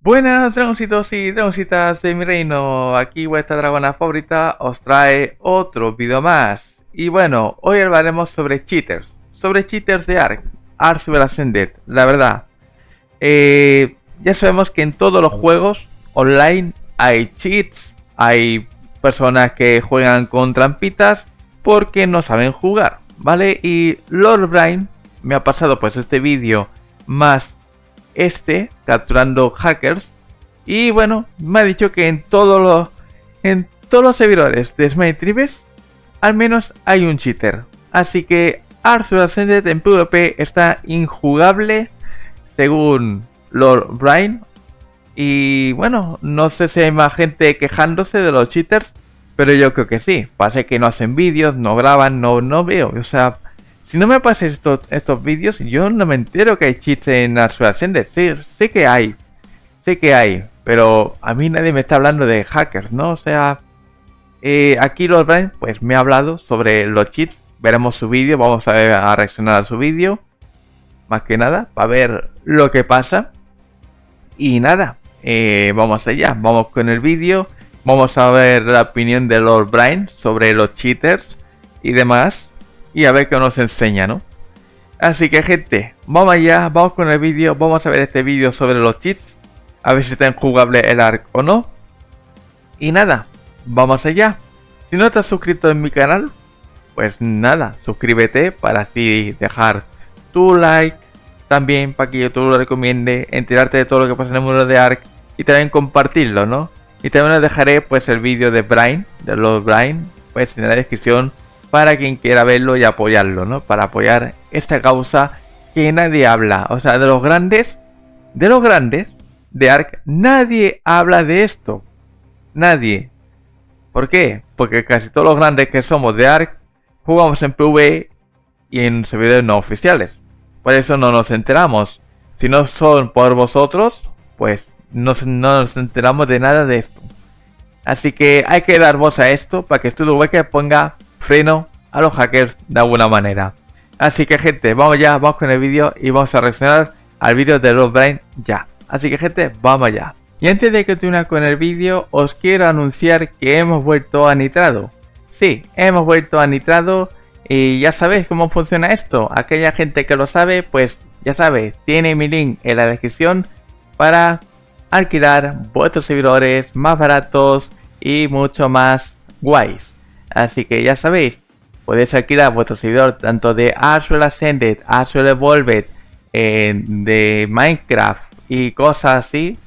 Buenas dragoncitos y dragoncitas de mi reino, aquí vuestra dragona favorita os trae otro vídeo más. Y bueno, hoy hablaremos sobre cheaters de Ark Survival Ascended, la verdad. Ya sabemos que en todos los juegos online hay cheats, hay personas que juegan con trampitas porque no saben jugar, ¿vale? Y Lord Brain me ha pasado pues este vídeo más capturando hackers, y bueno, me ha dicho que en todos los servidores de Smite Tribes al menos hay un cheater. Así que Arthur Ascended en PvP está injugable según Lord Brian. Y bueno, no sé si hay más gente quejándose de los cheaters, pero yo creo que sí. Pasa que no hacen vídeos, no graban, no veo. O sea, si no me pases estos vídeos, yo no me entero que hay cheats en Arthur Ascended. Sí, sé que hay, pero a mí nadie me está hablando de hackers, ¿no? O sea, aquí Lord Brian pues me ha hablado sobre los cheats. Veremos su vídeo, vamos a reaccionar a su vídeo. Más que nada, para ver lo que pasa. Y nada, vamos allá, vamos con el vídeo. Vamos a ver la opinión de Lord Brian sobre los cheaters y demás. Y a ver qué nos enseña, ¿no? Así que gente, vamos allá, vamos con el vídeo. Vamos a ver este vídeo sobre los cheats. A ver si está jugable el Ark o no. Y nada, vamos allá. Si no te has suscrito en mi canal, pues nada, suscríbete para así dejar tu like. También para que yo te lo recomiende, enterarte de todo lo que pasa en el mundo de Ark y también compartirlo, ¿no? Y también os dejaré pues el vídeo de Brian, de los Brian, pues en la descripción para quien quiera verlo y apoyarlo, ¿no? Para apoyar esta causa que nadie habla, o sea, de los grandes de Ark, nadie habla de esto, nadie. ¿Por qué? Porque casi todos los grandes que somos de Ark jugamos en PvE y en servidores no oficiales. Por eso no nos enteramos. Si no son por vosotros, pues no nos enteramos de nada de esto. Así que hay que dar voz a esto para que StudioWaker ponga freno a los hackers de alguna manera. Así que gente, vamos ya, vamos con el vídeo y vamos a reaccionar al vídeo de Lord Brian ya. Así que gente, vamos allá. Y antes de continuar con el vídeo, os quiero anunciar que hemos vuelto a Nitrado. Sí, hemos vuelto a Nitrado. Y ya sabéis cómo funciona esto. Aquella gente que lo sabe, pues ya sabe, tiene mi link en la descripción para alquilar vuestros servidores más baratos y mucho más guays. Así que ya sabéis, podéis alquilar vuestro servidor tanto de Ark Ascended, Ark Evolved, de Minecraft y cosas así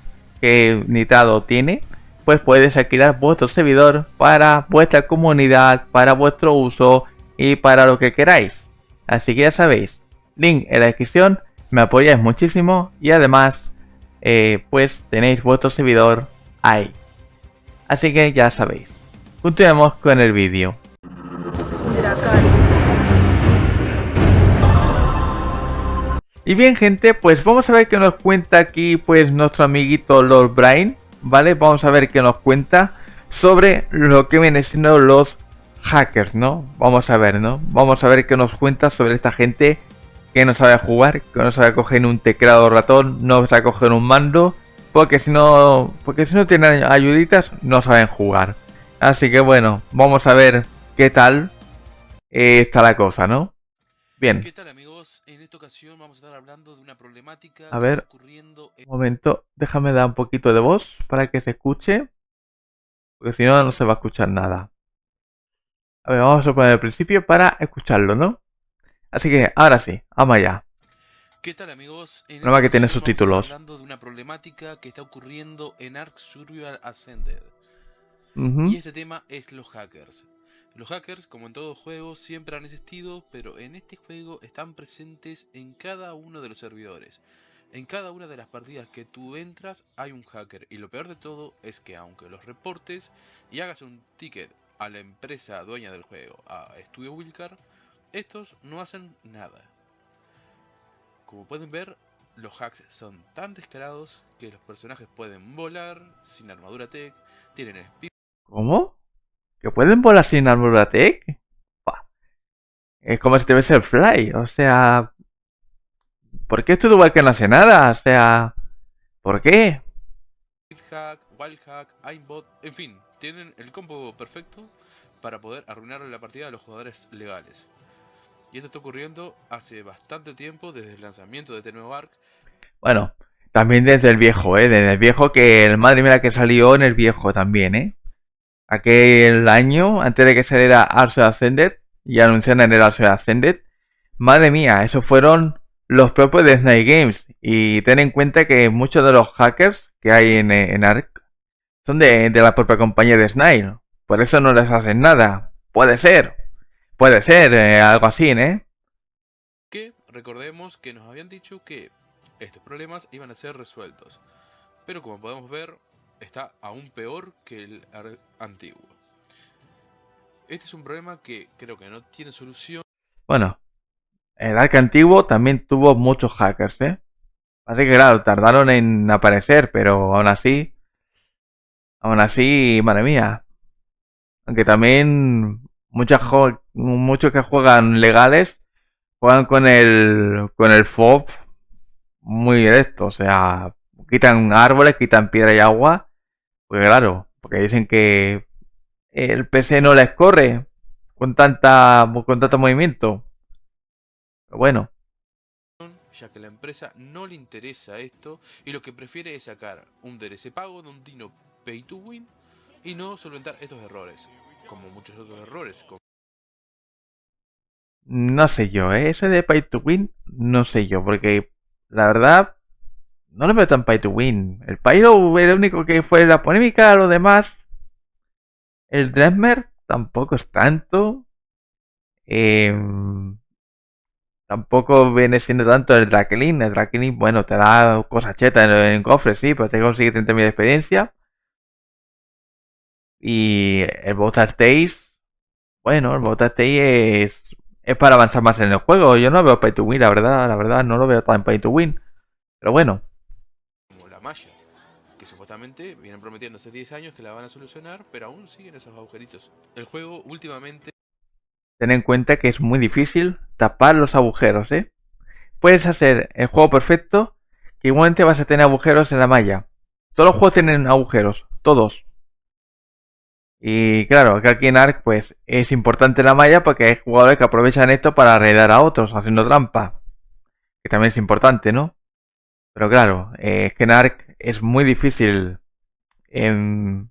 que Nitrado tiene. Pues podéis alquilar vuestro servidor para vuestra comunidad, para vuestro uso y para lo que queráis. Así que ya sabéis, link en la descripción, me apoyáis muchísimo y además pues tenéis vuestro servidor ahí. Así que ya sabéis. Continuemos con el vídeo. Y bien gente, pues vamos a ver qué nos cuenta aquí pues nuestro amiguito Lord Brian, ¿vale? Vamos a ver qué nos cuenta sobre lo que vienen siendo los hackers, ¿no? Vamos a ver, ¿no? Vamos a ver qué nos cuenta sobre esta gente que no sabe jugar, que no sabe coger un teclado o ratón, no sabe coger un mando, porque si no tienen ayuditas no saben jugar. Así que bueno, vamos a ver qué tal está la cosa, ¿no? Bien. ¿Qué tal amigos? En esta ocasión vamos a estar hablando de una problemática A que ver, está ocurriendo un momento, déjame dar un poquito de voz para que se escuche, porque si no, no se va a escuchar nada. A ver, vamos a poner el principio para escucharlo, ¿no? Así que, ahora sí, vamos allá. ¿Qué tal amigos? En esta Prueba que tiene ocasión vamos a estar subtítulos. hablando de una problemática que está ocurriendo en Ark Survival Ascended. Uh-huh. Y este tema es los hackers. Los hackers, como en todo juego, siempre han existido, pero en este juego están presentes en cada uno de los servidores. En cada una de las partidas que tú entras hay un hacker, y lo peor de todo es que aunque los reportes y hagas un ticket a la empresa dueña del juego, a Studio Wilcar, estos no hacen nada. Como pueden ver, los hacks son tan descarados que los personajes pueden volar sin armadura tech, tienen speed. ¿Cómo? ¿Que pueden volar sin armadura tech? Bah, es como si te ves el fly, o sea... ¿Por qué esto igual que no hace nada? O sea... ¿Por qué? Hack, Wildhack, Aimbot, en fin, tienen el combo perfecto para poder arruinarle la partida a los jugadores legales. Y esto está ocurriendo hace bastante tiempo, desde el lanzamiento de este nuevo Ark. Bueno, también desde el viejo, desde el viejo que el madre mía que salió en el viejo también, Aquel año, antes de que saliera Arsenal Ascended, y anunciaran el Arsenal Ascended, madre mía, esos fueron los propios de Snake Games. Y ten en cuenta que muchos de los hackers que hay en Ark son de la propia compañía de Snake. Por eso no les hacen nada. Puede ser, algo así, Que recordemos que nos habían dicho que estos problemas iban a ser resueltos. Pero como podemos ver, está aún peor que el Ark antiguo. Este es un problema que creo que no tiene solución. Bueno, el Ark antiguo también tuvo muchos hackers, Así que claro, tardaron en aparecer, pero aún así, madre mía. Aunque también muchos que juegan legales juegan con el FOB muy directo, o sea, quitan árboles, quitan piedra y agua, porque claro, porque dicen que el PC no les corre con tanto movimiento. Pero bueno, Ya que a la empresa no le interesa esto y lo que prefiere es sacar un DLC pago de un Dino Pay to Win y no solventar estos errores, como muchos otros errores. no sé yo, eso de Pay to Win, no sé yo, porque la verdad no lo veo tan Pay to Win. El Pyro era el único que fue la polémica, lo demás, el Dresmer tampoco es tanto. Tampoco viene siendo tanto el Drakelin. El Drakelin, bueno, te da cosas chetas en cofres, sí, pero te consigue 30.000 de experiencia. Y el Botas Days, bueno, el Botas Days es para avanzar más en el juego. Yo no veo Pay to Win, la verdad, no lo veo tan Pay to Win. Pero bueno, Como la malla, que supuestamente vienen prometiendo hace 10 años que la van a solucionar, pero aún siguen esos agujeritos. El juego últimamente ten en cuenta que es muy difícil tapar los agujeros, Puedes hacer el juego perfecto, que igualmente vas a tener agujeros en la malla. Todos los juegos tienen agujeros, todos. Y claro, que aquí en Ark pues es importante la malla porque hay jugadores que aprovechan esto para raidar a otros haciendo trampa. Que también es importante, ¿no? Pero claro, es que en Ark es muy difícil em,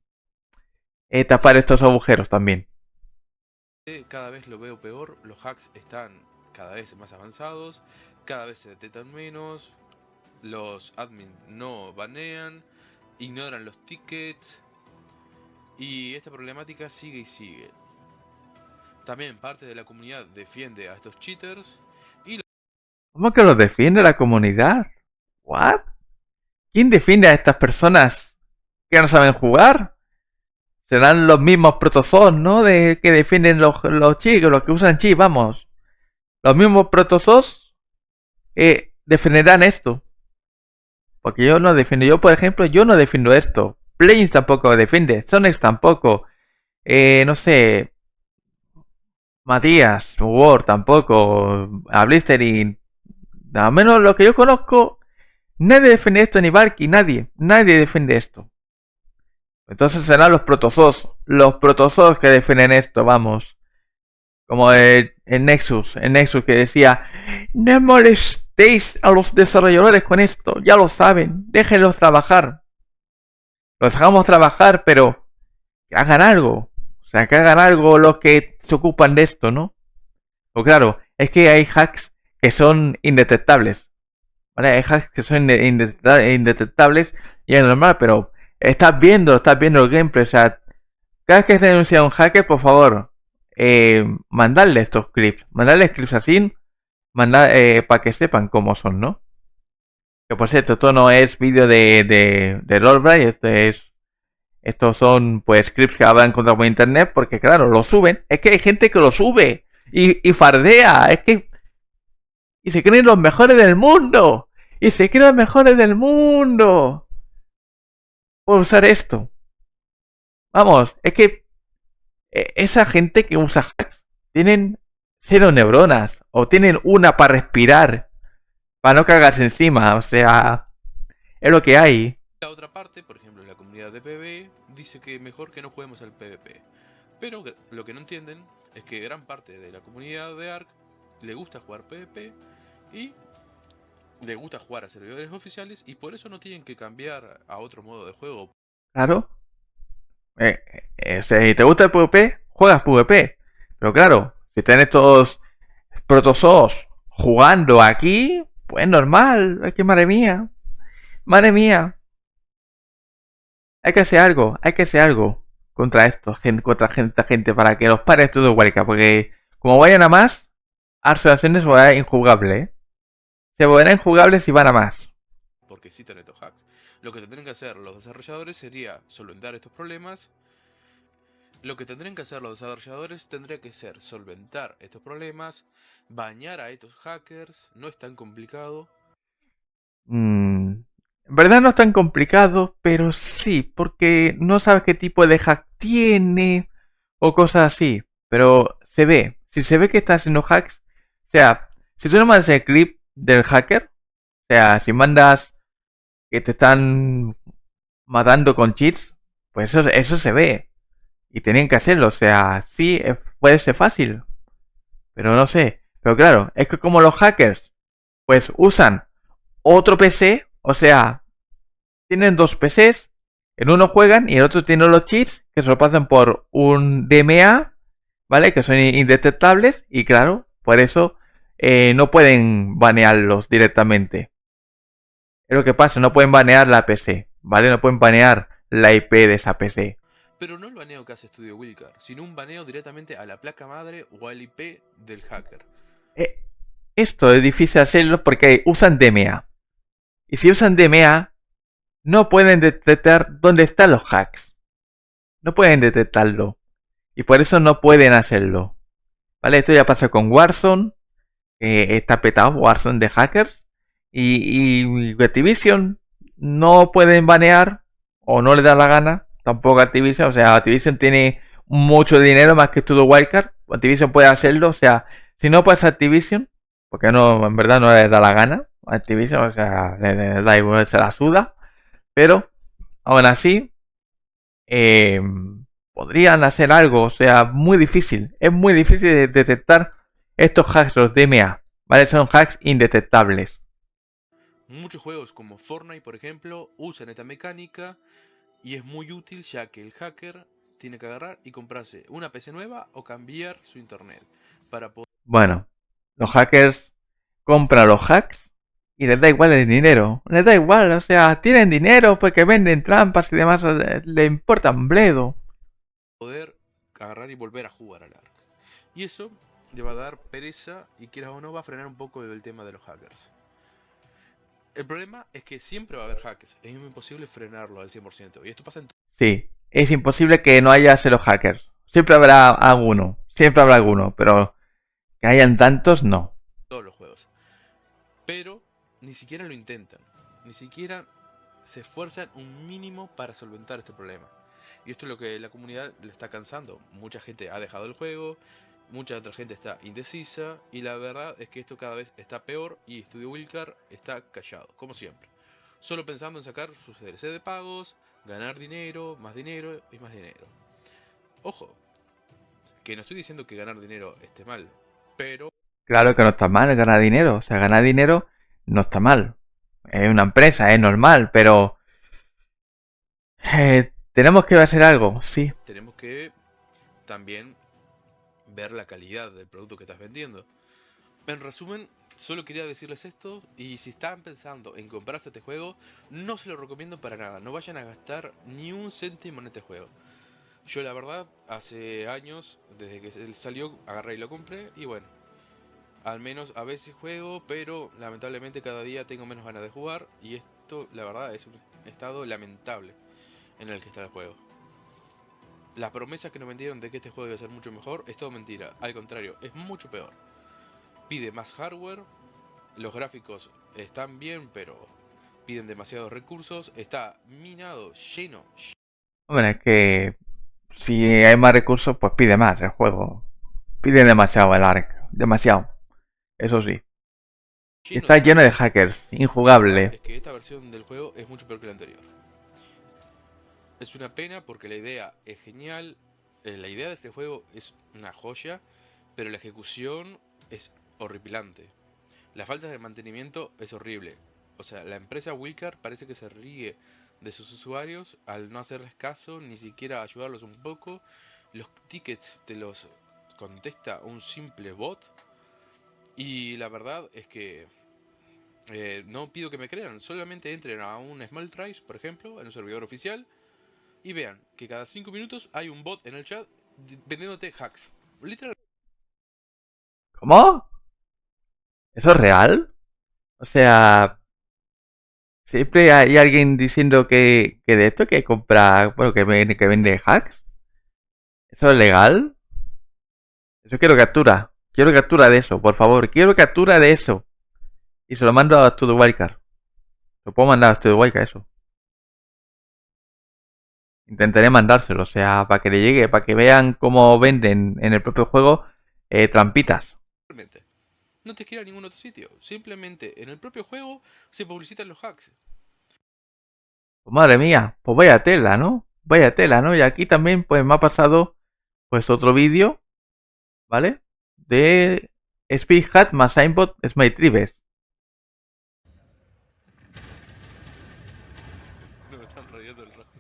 tapar estos agujeros también. cada vez lo veo peor, los hacks están cada vez más avanzados, cada vez se detectan menos, los admins no banean, ignoran los tickets y esta problemática sigue y sigue. También parte de la comunidad defiende a estos cheaters y ¿Cómo que los defiende la comunidad? ¿What? ¿Quién defiende a estas personas que no saben jugar? Serán los mismos protozoos, ¿no? Que defienden los chicos, los que usan chi, vamos. Los mismos protozoos defenderán esto. Porque yo no defiendo. Yo, por ejemplo, yo no defiendo esto. Plains tampoco lo defiende. Sonex tampoco. No sé. Matías, Ward tampoco. A Blistering. Al menos lo que yo conozco. Nadie defiende esto, ni Valky, nadie. Nadie defiende esto. Entonces serán los protozoos. Los protozoos que defienden esto, vamos. Como el Nexus. El Nexus que decía: no molestéis a los desarrolladores con esto. Ya lo saben. Déjenlos trabajar. Los hagamos trabajar, pero que hagan algo. O sea, que hagan algo los que se ocupan de esto, ¿no? O claro, es que hay hacks que son indetectables. ¿Vale? Hay hacks que son indetectables y es normal, pero estás viendo el gameplay. O sea, cada vez que se denuncia a un hacker, por favor, mandarle estos clips. Mandarle clips así, para que sepan cómo son, ¿no? Que por cierto, esto no es vídeo de Rollbright, estos son pues scripts que habrán encontrado por internet, porque claro, lo suben. Es que hay gente que lo sube y fardea, y se creen los mejores del mundo. Y se creen los mejores del mundo por usar esto. Vamos, es que esa gente que usa hacks tienen cero neuronas o tienen una para respirar, para no cagarse encima. O sea, es lo que hay. La otra parte, por ejemplo, la comunidad de PvE, dice que mejor que no juguemos al PvP. Pero lo que no entienden es que gran parte de la comunidad de Ark le gusta jugar PvP y le gusta jugar a servidores oficiales y por eso no tienen que cambiar a otro modo de juego. Claro. Si te gusta el PvP, juegas PvP. Pero claro, si tienes estos protozoos jugando aquí, pues normal. Es que madre mía. Madre mía. Hay que hacer algo contra esto, contra esta gente, para que los pares todo Warcraft, porque como vayan a más, Arceaciones se volverá injugable, ¿eh? Se volverá injugable si van a más. Porque existen estos hacks. Lo que tendrían que hacer los desarrolladores sería solventar estos problemas. Lo que tendrían que hacer los desarrolladores tendría que ser solventar estos problemas, bañar a estos hackers, no es tan complicado. En verdad no es tan complicado, pero sí, porque no sabes qué tipo de hack tiene o cosas así. Pero se ve, si se ve que está haciendo hacks, o sea, si tú no mandas el clip del hacker, o sea, si mandas que te están matando con cheats, pues eso se ve. Y tenían que hacerlo, o sea, sí, puede ser fácil, pero no sé. Pero claro, es que como los hackers, pues usan otro PC, o sea, tienen dos PCs, en uno juegan y el otro tiene los cheats que se lo pasan por un DMA, ¿vale? Que son indetectables y claro, por eso no pueden banearlos directamente. Es lo que pasa, no pueden banear la PC, ¿vale? No pueden banear la IP de esa PC. Pero no el baneo que hace Studio Wilcar, sino un baneo directamente a la placa madre o al IP del hacker. Eh, Esto es difícil hacerlo porque usan DMA. Y si usan DMA, no pueden detectar dónde están los hacks. No pueden detectarlo. Y por eso no pueden hacerlo. ¿Vale? Esto ya pasa con Warzone. Está petado Warzone de hackers. Y Activision no pueden banear. O no le da la gana. Tampoco Activision. O sea, Activision tiene mucho dinero más que todo Wildcard. Activision puede hacerlo. O sea, si no pasa Activision. Porque no, en verdad no le da la gana. Activision, o sea, le da igual, se la suda. Pero, aún así, eh, podrían hacer algo, o sea, muy difícil. Es muy difícil de detectar estos hacks, los DMA, ¿vale? Son hacks indetectables. Muchos juegos como Fortnite, por ejemplo, usan esta mecánica y es muy útil ya que el hacker tiene que agarrar y comprarse una PC nueva o cambiar su internet para poder... Bueno, los hackers compran los hacks y les da igual el dinero. Les da igual, o sea, tienen dinero porque venden trampas y demás, le importa un bledo. agarrar y volver a jugar al Ark. Y eso le va a dar pereza y quieras o no va a frenar un poco el tema de los hackers. El problema es que siempre va a haber hackers, es imposible frenarlo al 100%. Y esto pasa en Sí, es imposible que no haya cero hackers. Siempre habrá alguno, pero que hayan tantos, no. todos los juegos. Pero ni siquiera lo intentan, ni siquiera se esfuerzan un mínimo para solventar este problema. Y esto es lo que la comunidad le está cansando. Mucha gente ha dejado el juego, mucha otra gente está indecisa y la verdad es que esto cada vez está peor y Studio Wilcar está callado, como siempre. Solo pensando en sacar sus DLC de pagos, ganar dinero y más dinero. Ojo, que no estoy diciendo que ganar dinero esté mal, pero Claro que no está mal ganar dinero. O sea, ganar dinero no está mal. Es una empresa, es normal, pero tenemos que hacer algo, sí. tenemos que también ver la calidad del producto que estás vendiendo. En resumen, solo quería decirles esto y si están pensando en comprarse este juego, no se lo recomiendo para nada. No vayan a gastar ni un céntimo en este juego. Yo la verdad, hace años, desde que él salió, agarré y lo compré y bueno, al menos a veces juego, pero lamentablemente cada día tengo menos ganas de jugar y esto la verdad es un estado lamentable en el que está el juego. Las promesas que nos vendieron de que este juego iba a ser mucho mejor es todo mentira, al contrario, es mucho peor. Pide más hardware, los gráficos están bien, pero piden demasiados recursos, está minado, lleno, Hombre, es que si hay más recursos, pues pide más el juego. Pide demasiado el ARC. Demasiado. Eso sí. lleno Está de lleno de bugs. hackers. Y la verdad Injugable. es que esta versión del juego es mucho peor que la anterior. Es una pena porque la idea es genial, la idea de este juego es una joya, pero la ejecución es horripilante. La falta de mantenimiento es horrible. O sea, la empresa Wilcar parece que se ríe de sus usuarios al no hacerles caso, ni siquiera ayudarlos un poco. Los tickets te los contesta un simple bot. Y la verdad es que no pido que me crean, solamente entren a un Small Tries, por ejemplo, en un servidor oficial, y vean que cada 5 minutos hay un bot en el chat vendiéndote hacks. Literal. ¿Cómo? ¿Eso es real? O sea, siempre hay alguien diciendo que de esto que compra, bueno, que vende hacks. ¿Eso es legal? Eso quiero captura. Quiero captura de eso, por favor. Quiero captura de eso. Y se lo mando a Studio Wildcard. Lo puedo mandar a Studio Wildcard eso. Intentaré mandárselo, o sea, para que le llegue, para que vean cómo venden en el propio juego trampitas. No te quiera ningún otro sitio. Simplemente en el propio juego se publicitan los hacks. Pues madre mía, pues vaya tela, ¿no? Vaya tela, ¿no? Y aquí también pues me ha pasado pues otro vídeo, ¿vale? De Speed Hat más Aimbot Smite Tribes. No me están radiando el rojo.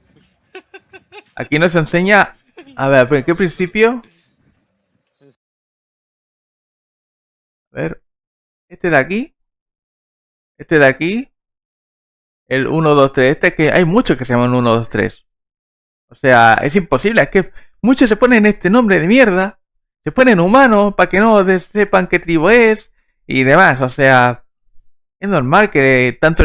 Aquí nos enseña, a ver, ¿en qué principio? A ver, este de aquí, el 1, 2, 3, este que hay muchos que se llaman 1, 2, 3. O sea, es imposible, es que muchos se ponen este nombre de mierda, se ponen humanos para que no sepan qué tribu es y demás. O sea, es normal que tanto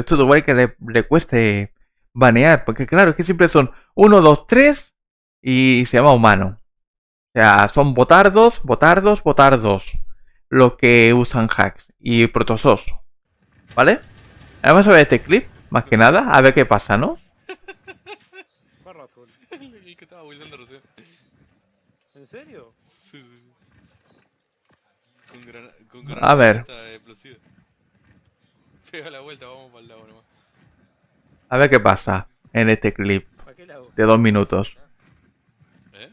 todo igual que le cueste banear, porque claro, es que siempre son 1, 2, 3 y se llama humano. O sea, son botardos, botardos, botardos los que usan hacks y protosos, ¿vale? Vamos a ver este clip, más que nada, a ver qué pasa, ¿no? El que estaba buildando recién. ¿En serio? Sí, sí. Con A granada ver, esta explosiva. Pega la vuelta, vamos para el lado nomás. a ver qué pasa en este clip ¿Para qué lado? de 2 minutos. ¿Eh?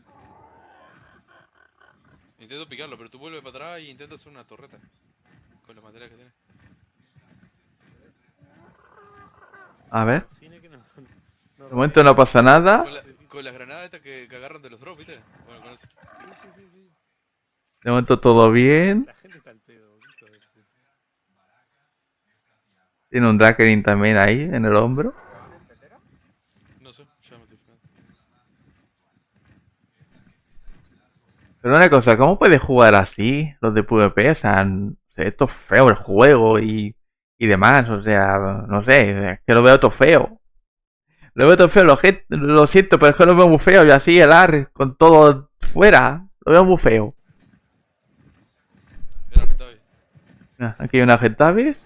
Intento picarlo, pero tú vuelves para atrás y intentas hacer una torreta. Con los materiales que tienes. A ver, Cine que no. de momento no pasa nada. Con las granadas estas que agarran de los drops, ¿viste? Bueno, con eso. Sí. De momento todo bien. La gente está al pedo, ¿viste? Tiene un Drakerin también ahí en el hombro. No sé, ya me estoy fijando. Pero una cosa, ¿cómo puedes jugar así los de PvP? O sea, esto es feo el juego y demás. O sea, no sé, es que lo veo todo feo. Lo veo todo feo, lo siento, pero es que lo veo muy feo. Y así el AR con todo fuera, lo veo muy feo. El Argentavis. Mira, aquí hay una Gentavis.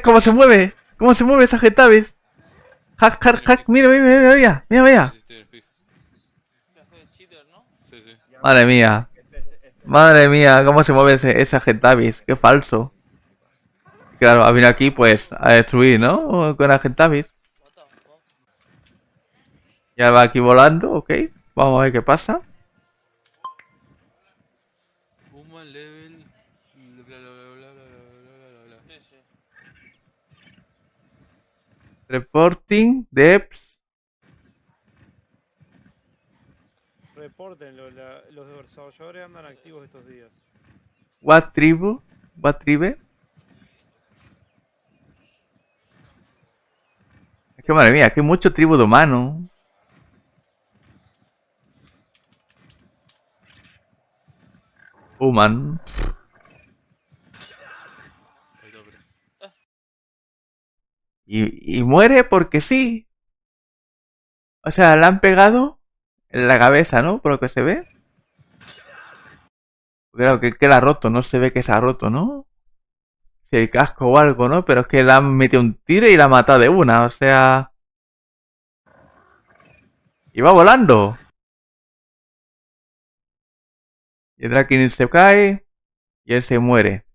¿Cómo se mueve? ¿Cómo se mueve esa Gentavis? Hack, mira. Sí, estoy en speed. Sí, sí. Madre mía. Madre mía, cómo se mueve esa Gentavis. Qué falso. Claro, ha venido aquí pues a destruir, ¿no? Con la Gentavis. Ya va aquí volando, ok. Vamos a ver qué pasa. Human level. Bla bla bla bla bla bla bla bla. Sí, sí. Reporting depths. Repórtenlo, los desarrolladores andan activos estos días. What tribu? What tribe? Es que madre mía, que hay mucho tribu de humanos. Human. Ahí está, pero. Y muere porque sí. O sea, le han pegado en la cabeza, ¿no? Por lo que se ve. Claro que la ha roto, no se ve que se ha roto, ¿no? Si el casco o algo, ¿no? Pero es que le han metido un tiro y la ha matado de una, o sea... ¡Iba volando! Y el Draken se cae y él se muere.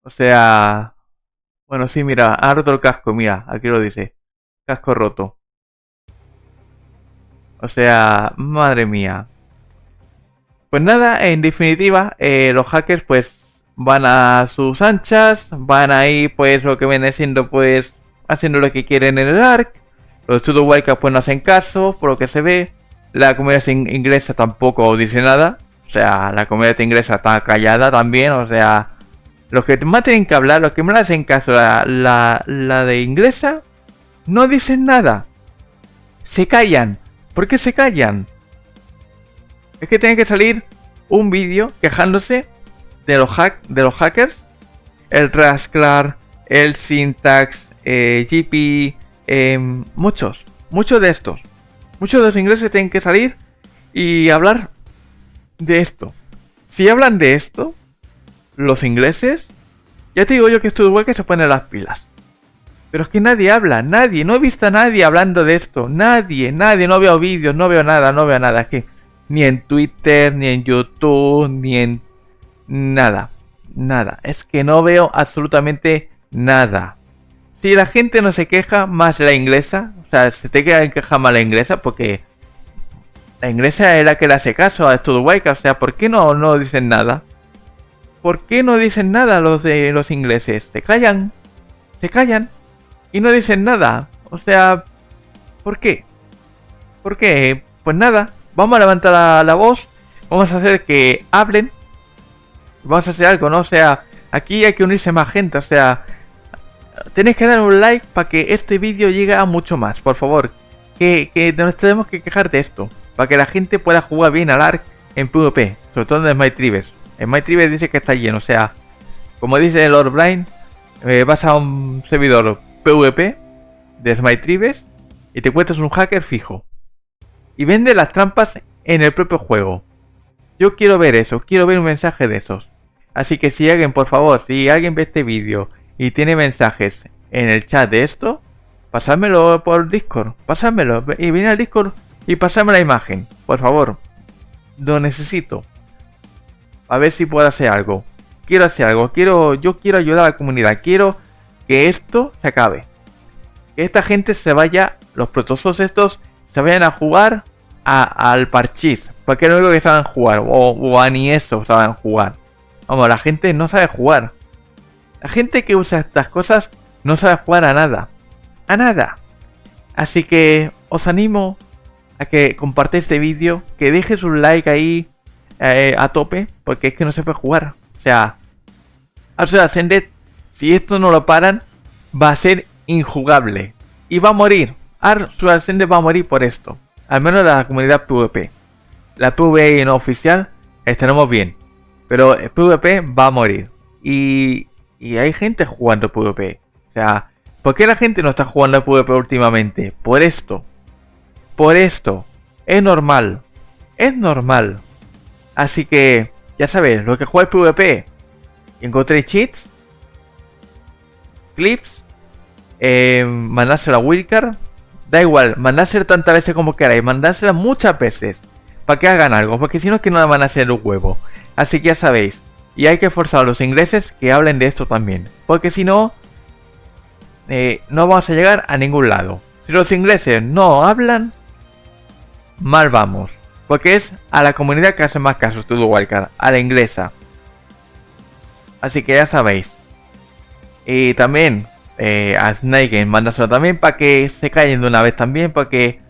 O sea, bueno, sí, mira, ha roto el casco, mira, aquí lo dice. Casco roto. O sea, madre mía. Pues nada, en definitiva, los hackers pues van a sus anchas, van ahí pues lo que viene siendo pues haciendo lo que quieren en el ARK. Los Studio Wildcats pues no hacen caso, por lo que se ve. La comunidad inglesa tampoco dice nada. O sea, la comunidad inglesa está callada también, o sea... Los que más tienen que hablar, los que más hacen caso, la de inglesa, no dicen nada. Se callan. ¿Por qué se callan? Es que tiene que salir un vídeo quejándose de los hackers. El Rasclar, el Syntax, GP, muchos de estos. Muchos de los ingleses tienen que salir y hablar de esto. Si hablan de esto, los ingleses, ya te digo yo que esto es igual que se ponen las pilas. Pero es que nadie habla, nadie, no he visto a nadie hablando de esto, nadie, no veo vídeos, no veo nada, es que ni en Twitter, ni en YouTube, ni en nada, es que no veo absolutamente nada. Si la gente no se queja más la inglesa, o sea, se te queja más la inglesa porque la inglesa es la que le hace caso a Studio Wildcats, o sea, ¿por qué no dicen nada? ¿Por qué no dicen nada los de los ingleses? Se callan y no dicen nada. O sea, ¿por qué? ¿Por qué? Pues nada, vamos a levantar la voz, vamos a hacer que hablen, vamos a hacer algo, ¿no? O sea, aquí hay que unirse más gente, o sea, tenéis que dar un like para que este vídeo llegue a mucho más, por favor. Que nos tenemos que quejar de esto, para que la gente pueda jugar bien al ARK en PvP, sobre todo en MyTribes. En MyTribes dice que está lleno, o sea, como dice Lord Blind, vas a un servidor PvP de MyTribes y te encuentras un hacker fijo. Y vende las trampas en el propio juego. Yo quiero ver eso, quiero ver un mensaje de esos. Así que si alguien, por favor, si alguien ve este vídeo y tiene mensajes en el chat de esto, pasádmelo por Discord, pasádmelo. Y viene al Discord y pasádme la imagen, por favor. Lo necesito. A ver si puedo hacer algo. Quiero hacer algo, yo quiero ayudar a la comunidad, quiero que esto se acabe. Que esta gente se vaya, los protozoos estos, se vayan a jugar al parchís. Porque es lo único que saben jugar, o a ni eso saben jugar. Vamos, la gente no sabe jugar. La gente que usa estas cosas no sabe jugar a nada. A nada. Así que os animo a que compartáis este vídeo, que dejes un like ahí a tope, porque es que no se puede jugar. O sea, Ascended, si esto no lo paran, va a ser injugable. Y va a morir. Ascended va a morir por esto. Al menos la comunidad PvP. La PvE no oficial estaremos bien. Pero el PvP va a morir. Y hay gente jugando PvP. O sea, ¿por qué la gente no está jugando PvP últimamente? Por esto. Por esto. Es normal. Es normal. Así que, ya sabéis, lo que jugáis PvP, encontréis cheats, clips, mandárselo a Wildcard, da igual, mandárselo tantas veces como queráis, mandárselo muchas veces, para que hagan algo, porque si no es que no van a hacer un huevo. Así que ya sabéis, y hay que forzar a los ingleses que hablen de esto también, porque si no, no vamos a llegar a ningún lado. Si los ingleses no hablan, mal vamos. Porque es a la comunidad que hace más caso Studio Wildcats, a la inglesa. Así que ya sabéis. Y también a Snake Game, mándaselo también para que se callen de una vez también. Porque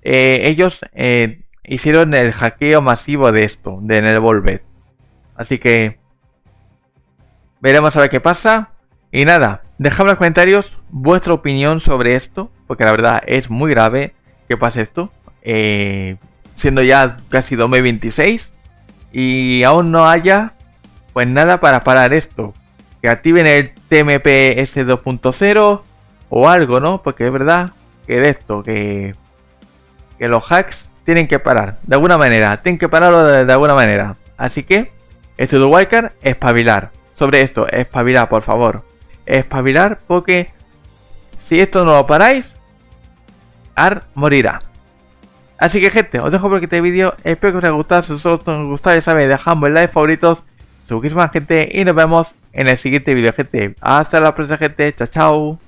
ellos hicieron el hackeo masivo de esto, de Netvolvet. Así que veremos a ver qué pasa. Y nada, dejadme en los comentarios vuestra opinión sobre esto. Porque la verdad es muy grave que pase esto. Siendo ya casi 2026 y aún no haya pues nada para parar esto, que activen el TMPS 2.0 o algo, ¿no? Porque es verdad que de esto, que los hacks tienen que parar de alguna manera, tienen que pararlo de alguna manera. Así que Studio Wildcats, espabilar sobre esto, espabilar, por favor, espabilar, porque si esto no lo paráis, ARK morirá. Así que gente, os dejo por aquí este vídeo, espero que os haya gustado, si os ha gustado ya sabéis, dejadme like, favoritos suscribirse más, gente, y nos vemos en el siguiente vídeo, gente. Hasta la próxima, gente. Chao, chao.